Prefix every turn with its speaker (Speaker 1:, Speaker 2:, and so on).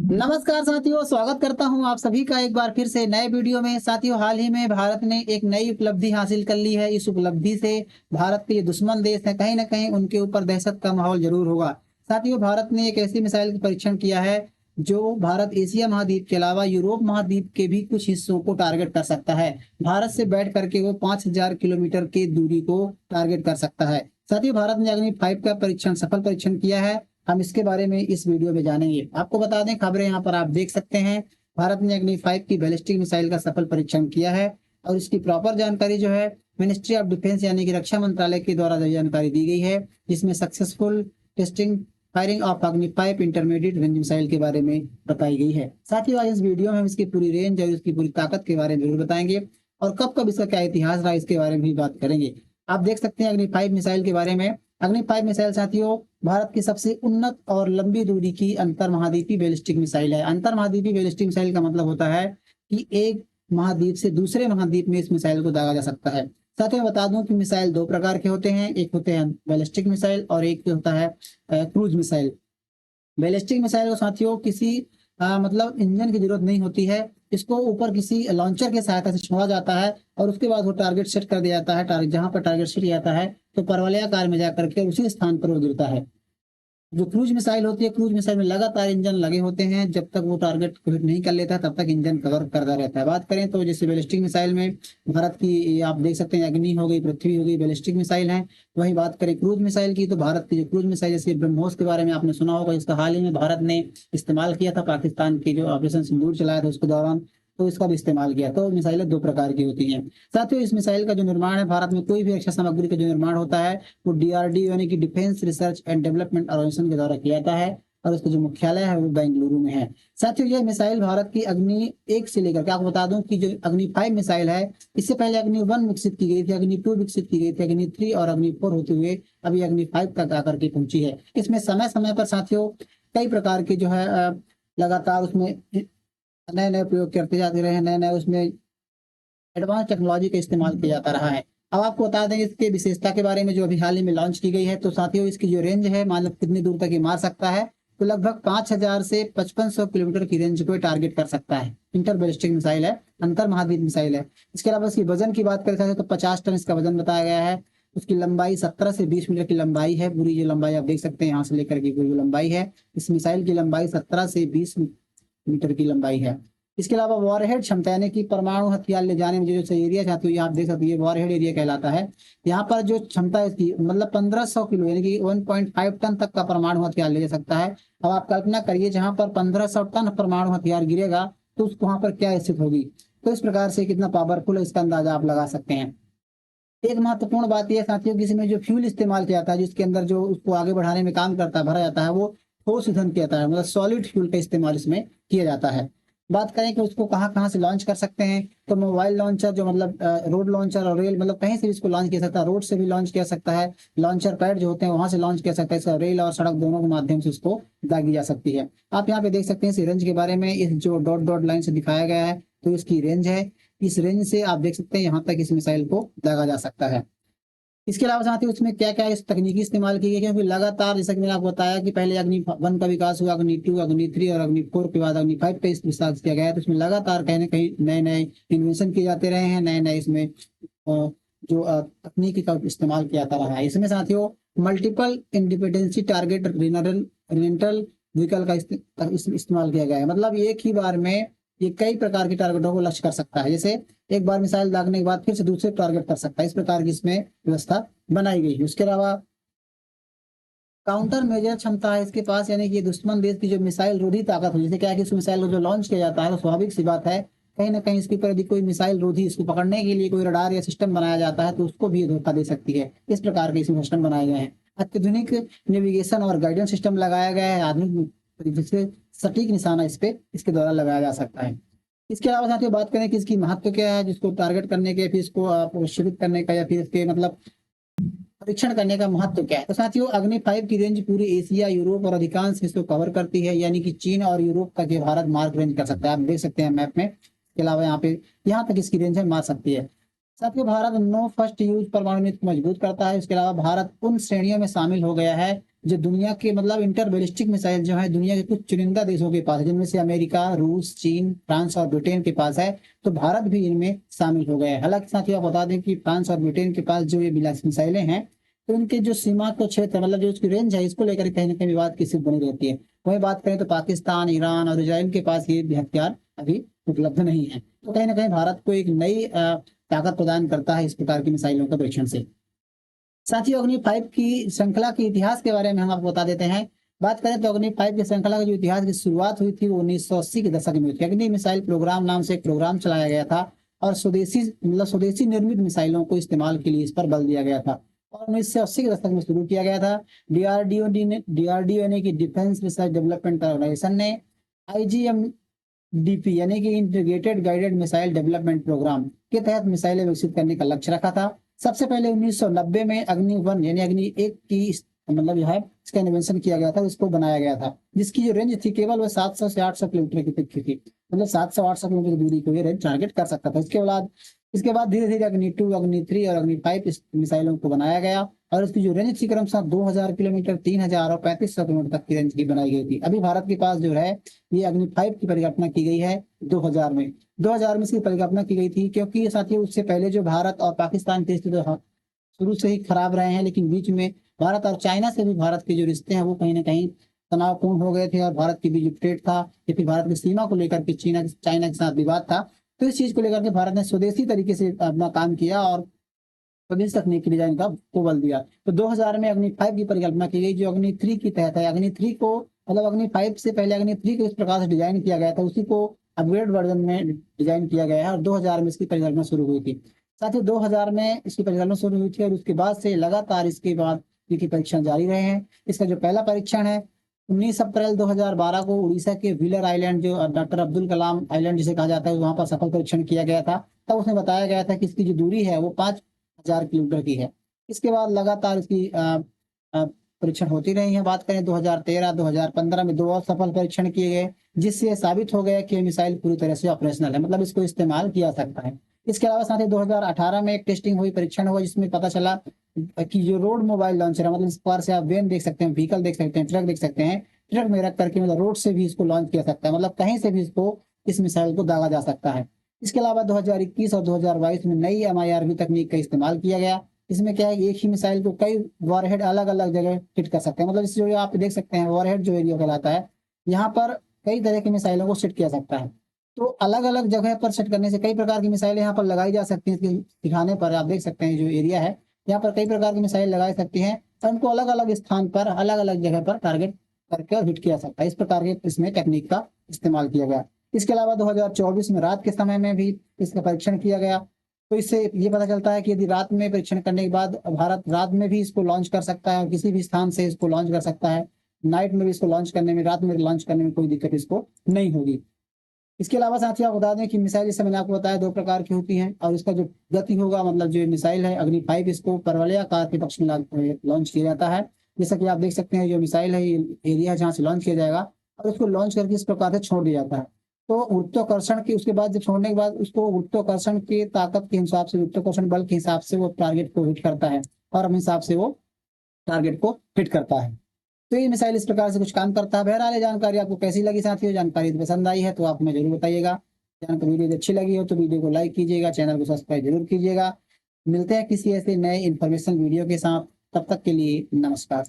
Speaker 1: नमस्कार साथियों, स्वागत करता हूं आप सभी का एक बार फिर से नए वीडियो में। साथियों, हाल ही में भारत ने एक नई उपलब्धि हासिल कर ली है। इस उपलब्धि से भारत के दुश्मन देश हैं, कहीं ना कहीं उनके ऊपर दहशत का माहौल जरूर होगा। साथियों, भारत ने एक ऐसी मिसाइल का परीक्षण किया है जो भारत एशिया महाद्वीप के अलावा यूरोप महाद्वीप के भी कुछ हिस्सों को टारगेट कर सकता है। भारत से बैठ करके वो 5,000 किलोमीटर की दूरी को टारगेट कर सकता है। साथियों, भारत ने अग्नि 5 का सफल परीक्षण किया है। हम इसके बारे में इस वीडियो में जानेंगे। आपको बता दें, खबरें यहाँ पर आप देख सकते हैं। भारत ने अग्नि 5 की बैलिस्टिक मिसाइल का सफल परीक्षण किया है और इसकी प्रॉपर जानकारी जो है मिनिस्ट्री ऑफ डिफेंस यानी कि रक्षा मंत्रालय के द्वारा जानकारी दी गई है, जिसमें सक्सेसफुल टेस्टिंग फायरिंग ऑफ अग्नि 5 इंटरमीडिएट रेंज मिसाइल के बारे में बताई गई है। साथ ही आज इस वीडियो में हम इसकी पूरी रेंज और इसकी पूरी ताकत के बारे में जरूर बताएंगे और कब कब इसका क्या इतिहास रहा इसके बारे में भी बात करेंगे। आप देख सकते हैं अग्नि 5 मिसाइल के बारे में। अग्नि 5 मिसाइल साथियों भारत की सबसे उन्नत और लंबी दूरी की अंतर महाद्वीपीय बैलिस्टिक मिसाइल है। अंतर महाद्वीपीय बैलिस्टिक मिसाइल का मतलब होता है कि एक महाद्वीप से दूसरे महाद्वीप में इस मिसाइल को दागा जा सकता है। साथ ही मैं बता दूं कि मिसाइल दो प्रकार के होते हैं, एक होते हैं बैलिस्टिक मिसाइल और एक होता है क्रूज मिसाइल। बैलिस्टिक मिसाइल को साथियों किसी मतलब इंजन की जरूरत नहीं होती है। इसको ऊपर किसी लॉन्चर की सहायता से छोड़ा जाता है और उसके बाद वो टारगेट सेट कर दिया जाता है। टारगेट जहां पर टारगेट सेट किया जाता है तो परवलयाकार में जाकर के उसी स्थान पर वो गिरता है। जो क्रूज मिसाइल होती है, क्रूज मिसाइल में लगातार इंजन लगे होते हैं, जब तक वो टारगेट को हिट नहीं कर लेता तब तक इंजन कवर करता रहता है। बात करें तो जैसे बैलिस्टिक मिसाइल में भारत की आप देख सकते हैं अग्नि हो गई, पृथ्वी हो गई, बैलिस्टिक मिसाइल है। वहीं बात करें क्रूज मिसाइल की तो भारत की जो क्रूज मिसाइल जैसे ब्रह्मोस के बारे में आपने सुना होगा, इसका हाल ही में भारत ने इस्तेमाल किया था पाकिस्तान की जो ऑपरेशन सिंदूर चलाया था उसके दौरान, तो इसका भी इस्तेमाल किया। तो मिसाइलें दो प्रकार की होती हैं। साथियों, इस मिसाइल का जो निर्माण है, भारत में कोई भी रक्षा सामग्री का जो निर्माण होता है वो DRDO यानी कि defence research and development organisation के द्वारा किया जाता है और उसका जो मुख्यालय है वो बेंगलुरु में है। साथियों, यह मिसाइल भारत की अग्नि 1 से लेकर के आपको बता दूं कि जो अग्नि 5 मिसाइल है, इससे पहले अग्नि 1 विकसित की गई थी, अग्नि 2 विकसित की गई थी, अग्नि 3 और अग्नि 4 होते हुए अभी अग्नि 5 तक आकर के पहुंची है। इसमें समय समय पर साथियों कई प्रकार के जो है लगातार उसमें नए नए प्रयोग करते जाते रहे, नए नए उसमें एडवांस टेक्नोलॉजी का इस्तेमाल किया जाता रहा है। अब आपको बता दें इसके विशेषता के बारे में जो अभी हाल ही में लॉन्च की गई है। तो साथियों, इसकी जो रेंज है, मतलब कितनी दूर तक ये मार सकता है, तो लगभग 5,000 से 5500 किलोमीटर की रेंज को टारगेट कर सकता है। इंटर बैलिस्टिक मिसाइल है, अंतर महाद्वीप मिसाइल है। इसके अलावा इसकी वजन की बात करें तो 50 टन इसका वजन बताया गया है। उसकी लंबाई 17 से 20 मीटर की लंबाई है। पूरी जो लंबाई आप देख सकते हैं यहाँ से लेकर के पूरी लंबाई है, इस मिसाइल की लंबाई 17 से 20 मीटर की लंबाई है। इसके अलावा वॉरहेड क्षमता यानी कि परमाणु हथियार ले जाने में जो एरिया चाहती है, आप देख सकते हैं वॉरहेड एरिया कहलाता है। यहाँ पर जो क्षमता है इसकी मतलब 1500 किलो यानी कि 1.5 टन तक का परमाणु हथियार ले जा सकता है। अब आप कल्पना करिए जहां पर 1500 टन परमाणु हथियार गिरेगा तो उसको वहां पर क्या स्थिति होगी। तो इस प्रकार से कितना पावरफुल है इसका अंदाजा आप लगा सकते हैं। एक महत्वपूर्ण बात यह साथियों कि इसमें जो फ्यूल इस्तेमाल किया जाता है, जिसके अंदर जो उसको आगे बढ़ाने में काम करता है, भरा जाता है, वो ठोस ईंधन किया जाता है, मतलब सॉलिड फ्यूल का इस्तेमाल इसमें किया जाता है। बात करें कि उसको कहाँ कहाँ से लॉन्च कर सकते हैं, तो मोबाइल लॉन्चर जो मतलब रोड लॉन्चर और रेल मतलब कहीं से भी इसको लॉन्च किया सकता है। रोड से भी लॉन्च किया सकता है, लॉन्चर पैड जो होते हैं वहां से लॉन्च किया सकता है। इसका रेल और सड़क दोनों के माध्यम से इसको दागी जा सकती है। आप यहाँ पे देख सकते हैं इस रेंज के बारे में, इस जो डॉट डॉट लाइन से दिखाया गया है तो इसकी रेंज है। इस रेंज से आप देख सकते हैं यहाँ तक इस मिसाइल को दागा जा सकता है। इसके अलावा साथ ही उसमें क्या क्या इस तकनीकी इस्तेमाल की गई है, क्योंकि लगातार जैसा कि मैंने आपको बताया कि पहले अग्नि 1 का विकास हुआ, अग्नि 2, अग्नि 3 और अग्नि 4 के बाद अग्नि 5 का इस विकास किया गया है। तो इसमें लगातार कहीं ना कहीं नए नए इन्वेंशन किए जाते रहे हैं, नए नए इसमें जो तकनीकी का इस्तेमाल किया जाता रहा है। इसमें साथियों multiple independency target rental vehicle का इस्तेमाल किया गया है। मतलब एक ही बार में ये कई प्रकार के टारगेटों को लक्ष्य कर सकता है। जैसे एक बार मिसाइल दागने के बाद फिर से दूसरे टारगेट कर सकता है, इस प्रकार की इसमें व्यवस्था बनाई गई है। उसके अलावा काउंटर मेजर क्षमता है इसके पास, यानी कि दुश्मन देश की जो मिसाइल रोधी ताकत हो, जैसे क्या है कि उस मिसाइल को जो लॉन्च किया जाता है तो स्वाभाविक सी बात है कहीं ना कहीं इसके ऊपर यदि कोई मिसाइल रोधी इसको पकड़ने के लिए कोई रडार या सिस्टम बनाया जाता है तो उसको भी धोखा दे सकती है। इस प्रकार के इसमें सिस्टम बनाए गए हैं। अत्याधुनिक नेविगेशन और गाइडेंस सिस्टम लगाया गया है आधुनिक, जिससे सटीक निशाना इस पे इसके द्वारा लगाया जा सकता है। इसके अलावा साथियों बात करें कि इसकी महत्व क्या है, जिसको टारगेट करने के फिर इसको प्रशिक्षित करने का या फिर इसके मतलब परीक्षण करने का महत्व क्या है, तो साथियों अग्नि 5 की रेंज पूरी एशिया, यूरोप और अधिकांश हिस्सों कवर करती है, यानी कि चीन और यूरोप तक ये भारत मार्क रेंज कर सकता है। आप देख सकते हैं मैप में। इसके अलावा यहाँ तक इसकी रेंज है मार सकती है। साथियों भारत नो फर्स्ट यूज परमाणु नीति को मजबूत करता है। इसके अलावा भारत उन श्रेणियों में शामिल हो गया है जो दुनिया के मतलब इंटर बैलिस्टिक मिसाइल जो है दुनिया के कुछ चुनिंदा देशों के पास है, जिनमें से अमेरिका, रूस, चीन, फ्रांस और ब्रिटेन के पास है। तो भारत भी इनमें शामिल हो गया है। हालांकि साथियों आप बता दें कि फ्रांस और ब्रिटेन के पास जो ये मिसाइलें हैं, तो उनके जो सीमा को क्षेत्र मतलब जो उसकी रेंज है, इसको लेकर कहीं ना कहीं विवाद की स्थिति बनी रहती है। वहीं बात करें तो पाकिस्तान, ईरान और इजराइल के पास ये हथियार अभी उपलब्ध नहीं है। तो कहीं ना कहीं भारत को एक नई ताकत प्रदान करता है इस प्रकार की मिसाइलों का परीक्षण से। साथियों अग्नि 5 की श्रृंखला के इतिहास के बारे में हम आपको बता देते हैं। बात करें तो अग्नि 5 की श्रृंखला का जो इतिहास की शुरुआत हुई थी वो 1980 के दशक में हुई थी। अग्नि मिसाइल प्रोग्राम नाम से एक प्रोग्राम चलाया गया था और स्वदेशी निर्मित मिसाइलों को इस्तेमाल के लिए इस पर बल दिया गया था और 1980 के दशक में शुरू किया गया था। डीआरडीओ यानी कि डिफेंस रिसर्च डेवलपमेंट ऑर्गेनाइजेशन ने आईजीएमडीपी यानी कि integrated guided missile development programme के तहत मिसाइलें विकसित करने का लक्ष्य रखा था। सबसे पहले 1990 में अग्नि 1 यानी अग्नि 1 की मतलब जो है इसका इन्वेंशन किया गया था, इसको बनाया गया था, जिसकी जो रेंज थी केवल वह 700 से 800 किलोमीटर की तक की थी। मतलब 700-800 किलोमीटर की दूरी को ये रेंज टारगेट कर सकता था। इसके बाद धीरे धीरे अग्नि 2, अग्नि 3 और अग्नि 5 इस मिसाइलों को बनाया गया और इसकी जो रेंज थी क्रमशः 2000 किलोमीटर, 3000 और 3500 किलोमीटर तक की रेंज की बनाई गई थी। अभी भारत के पास जो है ये अग्नि 5 की परिकल्पना की गई है 2000 में इसकी परिकल्पना की गई थी, क्योंकि साथियों उससे पहले जो भारत और पाकिस्तान के रिश्ते तो शुरू से ही खराब रहे हैं, लेकिन बीच में भारत और चाइना से भी भारत के जो रिश्ते हैं वो कहीं ना कहीं तनावपूर्ण हो गए थे और भारत की भी जो ट्रेड था या फिर भारत की सीमा को लेकर के चाइना के साथ विवाद था। तो इस चीज को लेकर के भारत ने स्वदेशी तरीके से अपना काम किया और स्वदेशी तकनीकी डिजाइन का को बल दिया। तो 2000 में अग्नि 5 की परिकल्पना की गई जो अग्नि 3 की तहत है। अग्नि 3 को मतलब अग्नि 5 से पहले अग्नि 3 को इस प्रकार से डिजाइन किया गया था, उसी को अपग्रेड वर्जन में डिजाइन किया गया है और 2000 में इसकी परिकल्पना शुरू हुई थी। साथ ही 2000 में इसकी परिकल्पना शुरू हुई थी और उसके बाद से लगातार इसके बाद इनके परीक्षण जारी रहे हैं। इसका जो पहला परीक्षण है 19 अप्रैल 2012 को उड़ीसा के व्हीलर आइलैंड, जो डॉक्टर अब्दुल कलाम आइलैंड जिसे कहा जाता है, वहां पर सफल परीक्षण किया गया था। तब उसमें बताया गया था कि इसकी जो दूरी है वो 5000 किलोमीटर की है। इसके बाद लगातार इसकी परीक्षण होती रही है। बात करें 2013, 2015 में 2 और सफल परीक्षण किए गए, जिससे साबित हो गया कि मिसाइल पूरी तरह से ऑपरेशनल है, मतलब इसको इस्तेमाल किया सकता है। इसके अलावा साथ ही 2018 में एक टेस्टिंग हुई, परीक्षण हुआ, जिसमें पता चला कि जो रोड मोबाइल लॉन्चर है, मतलब इस पर से आप वेन देख सकते हैं, व्हीकल देख सकते हैं, ट्रक देख सकते हैं, ट्रक में रख करके मतलब रोड से भी इसको लॉन्च किया सकता है, मतलब कहीं से भी इसको इस मिसाइल को दागा जा सकता है। इसके अलावा 2021 और 2022 में नई MIRV तकनीक का इस्तेमाल किया गया। इसमें क्या है, एक ही मिसाइल को कई वॉरहेड अलग अलग जगह हिट कर सकते हैं, मतलब इस जो आप देख सकते हैं वॉरहेड जो एरिया कहलाता है, यहाँ पर कई तरह की मिसाइलों को सेट किया सकता है। तो अलग अलग जगह पर सेट करने से कई प्रकार की मिसाइलें यहाँ पर लगाई जा सकती हैं। इसके दिखाने पर आप देख सकते हैं जो एरिया है, यहाँ पर कई प्रकार की मिसाइल लगाई सकती हैं और उनको अलग अलग स्थान पर अलग अलग जगह पर टारगेट करके और हिट किया सकता है। इस प्रकार के इसमें टेक्निक का इस्तेमाल किया गया। इसके अलावा 2024 में रात के समय में भी इसका परीक्षण किया गया। तो इससे ये पता चलता है कि यदि रात में परीक्षण करने के बाद भारत रात में भी इसको लॉन्च कर सकता है और किसी भी स्थान से इसको लॉन्च कर सकता है। नाइट में भी इसको लॉन्च करने में, रात में लॉन्च करने में कोई दिक्कत इसको नहीं होगी। इसके अलावा साथियों आपको बता दें कि मिसाइल जैसे मैंने आपको बताया 2 प्रकार की होती हैं और इसका जो गति होगा, मतलब जो मिसाइल है अग्नि 5, इसको परवलयाकार के पक्ष में लॉन्च किया जाता है। जैसा कि आप देख सकते हैं जो मिसाइल है ये एरिया जहाँ से लॉन्च किया जाएगा और उसको लॉन्च करके इस प्रकार से छोड़ दिया जाता है। तो गुरुत्वाकर्षण के उसके बाद जब छोड़ने के बाद उसको गुरुत्वाकर्षण की ताकत के हिसाब से, गुरुत्वाकर्षण बल के हिसाब से वो टारगेट को हिट करता है और अपने हिसाब से वो टारगेट को हिट करता है। तो ये मिसाइल इस प्रकार से कुछ काम करता है। बहरहाल ये जानकारी आपको कैसी लगी साथियों? जानकारी पसंद आई है तो आप हमें जरूर बताइएगा। जानकारी वीडियो अच्छी लगी हो तो वीडियो को लाइक कीजिएगा, चैनल को सब्सक्राइब जरूर कीजिएगा। मिलते हैं किसी ऐसे नए इन्फॉर्मेशन वीडियो के साथ, तब तक के लिए नमस्कार।